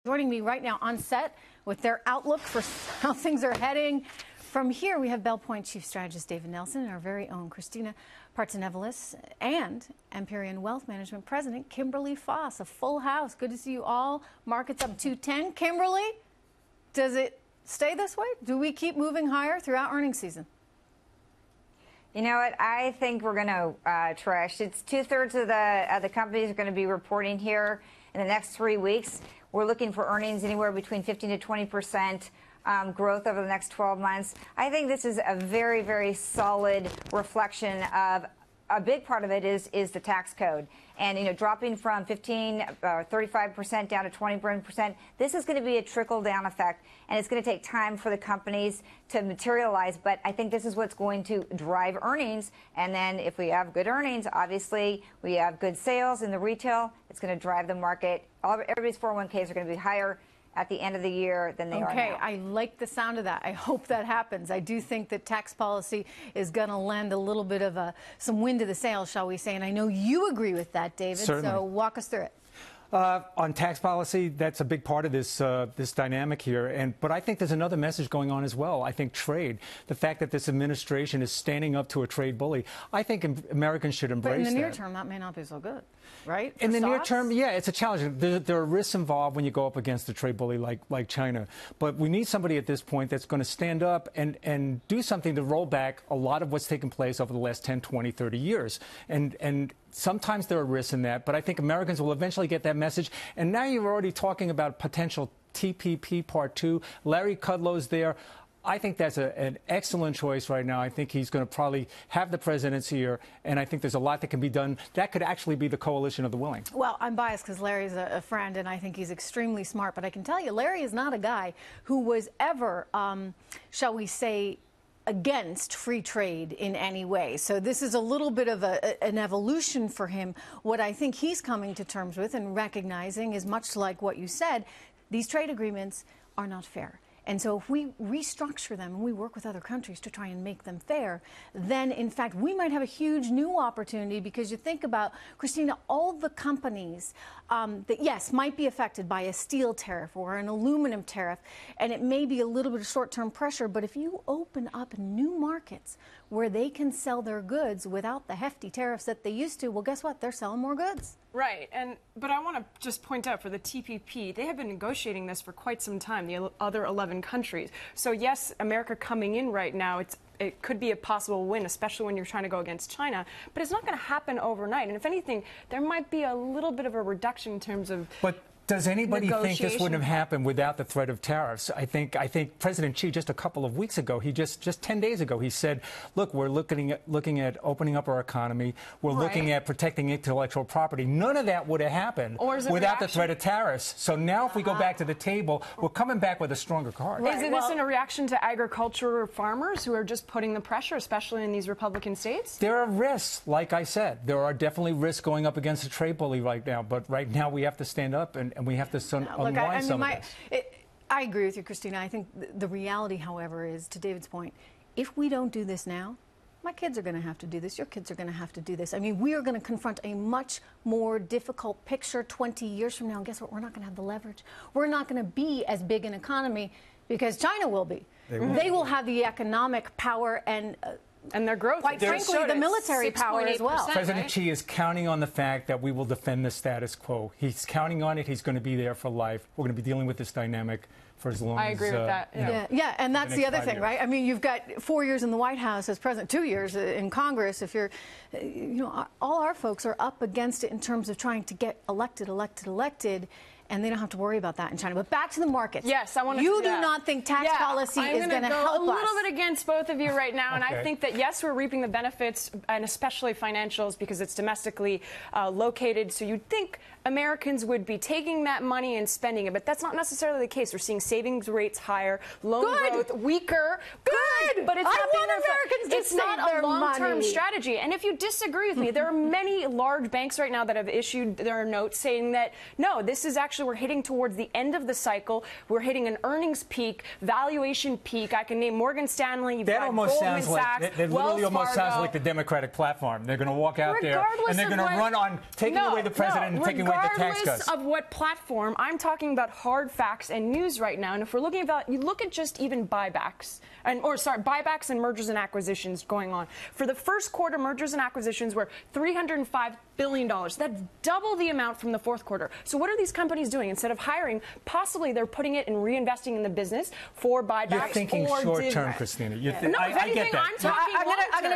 Joining me right now on set with their outlook for how things are heading. From here, we have Belpointe Chief Strategist David Nelson and our very own Kristina Partsinevelos and Empyrion Wealth Management President Kimberly Foss. A full house. Good to see you all. Markets up 210. Kimberly, does it stay this way? Do we keep moving higher throughout earnings season? You know what? I think we're going to Trish. It's 2/3 of the companies are going to be reporting here in the next 3 weeks. We're looking for earnings anywhere between 15 to 20% growth over the next 12 months. I think this is a very, very solid reflection of a big part of it is the tax code. And, you know, dropping from 35% down to 20%, this is going to be a trickle-down effect, and it's going to take time for the companies to materialize. But I think this is what's going to drive earnings. And then if we have good earnings, obviously we have good sales in the retail, it's going to drive the market. Everybody's 401ks are going to be higher at the end of the year than they are now. Okay, I like the sound of that. I hope that happens. I do think that tax policy is going to lend a little bit of some wind to the sails, shall we say, and I know you agree with that, David. Certainly. So walk us through it. On tax policy, that's a big part of this this dynamic here. But I think there's another message going on as well. I think trade, the fact that this administration is standing up to a trade bully, I think Americans should embrace that. But in the near term, that may not be so good, right? In the near term, yeah, it's a challenge. There are risks involved when you go up against a trade bully like China. But we need somebody at this point that's going to stand up and do something to roll back a lot of what's taken place over the last 10, 20, 30 years. And sometimes there are risks in that, but I think Americans will eventually get that message. And now you're already talking about potential TPP Part 2. Larry Kudlow's there. I think that's an excellent choice right now. I think he's going to probably have the presidency here, and I think there's a lot that can be done. That could actually be the coalition of the willing. Well, I'm biased because Larry's a friend, and I think he's extremely smart. But I can tell you, Larry is not a guy who was ever, shall we say, against free trade in any way. So this is a little bit of an evolution for him. What I think he's coming to terms with and recognizing is much like what you said, these trade agreements are not fair. And so if we restructure them and we work with other countries to try and make them fair, then, in fact, we might have a huge new opportunity because you think about, Kristina, all the companies that, yes, might be affected by a steel tariff or an aluminum tariff, and it may be a little bit of short-term pressure, but if you open up new markets where they can sell their goods without the hefty tariffs that they used to, well, guess what? They're selling more goods. Right, but I want to just point out for the TPP, they have been negotiating this for quite some time, the other 11 countries. So yes, America coming in right now, it could be a possible win, especially when you're trying to go against China, but it's not going to happen overnight. And if anything, there might be a little bit of a reduction in terms of does anybody think this wouldn't have happened without the threat of tariffs? I think President Xi just a couple of weeks ago, just 10 days ago, he said, look, we're looking at opening up our economy. We're looking at protecting intellectual property. None of that would have happened without the threat of tariffs. So now if we go back to the table, we're coming back with a stronger card. Right. Isn't this in a reaction to agriculture farmers who are just putting the pressure, especially in these Republican states? There are risks, like I said. There are definitely risks going up against a trade bully right now. But right now we have to stand up and we have to unwind some of this. I agree with you, Kristina. I think the reality, however, is, to David's point, if we don't do this now, my kids are going to have to do this. Your kids are going to have to do this. I mean, we are going to confront a much more difficult picture 20 years from now. And guess what? We're not going to have the leverage. We're not going to be as big an economy because China will be. They will have the economic power and their growth. Quite frankly, the military power as well. President Xi is counting on the fact that we will defend the status quo. He's counting on it. He's going to be there for life. We're going to be dealing with this dynamic for as long as... I agree with that. Yeah, and that's the other thing, right? I mean, you've got 4 years in the White House as president, 2 years in Congress. If you're, all our folks are up against it in terms of trying to get elected. And they don't have to worry about that in China. But back to the markets. Yes, I want to. You do not think tax policy is going to help us? I'm going to go a little bit against both of you right now, and I think that yes, we're reaping the benefits, and especially financials because it's domestically located. So you'd think Americans would be taking that money and spending it, but that's not necessarily the case. We're seeing savings rates higher, loan growth weaker. Good, but it's not being Americans to it's not a long-term strategy. And if you disagree with me, there are many large banks right now that have issued their notes saying that no, this is actually we're hitting towards the end of the cycle. We're hitting an earnings peak, valuation peak. I can name Morgan Stanley. That almost Goldman sounds Sachs, like that literally almost sounds like the Democratic platform. They're going to walk out there and they're going to run on taking away the president and taking away the tax cuts. Regardless of what platform, I'm talking about hard facts and news right now. And if we're looking at that, you look at just even buybacks buybacks and mergers and acquisitions going on. For the first quarter, mergers and acquisitions were $305 billion. That's double the amount from the fourth quarter. So what are these companies doing? Instead of hiring, possibly they're putting it and reinvesting in the business for buybacks. You're thinking or short term, Kristina. No, if anything, I get that. I'm talking long term.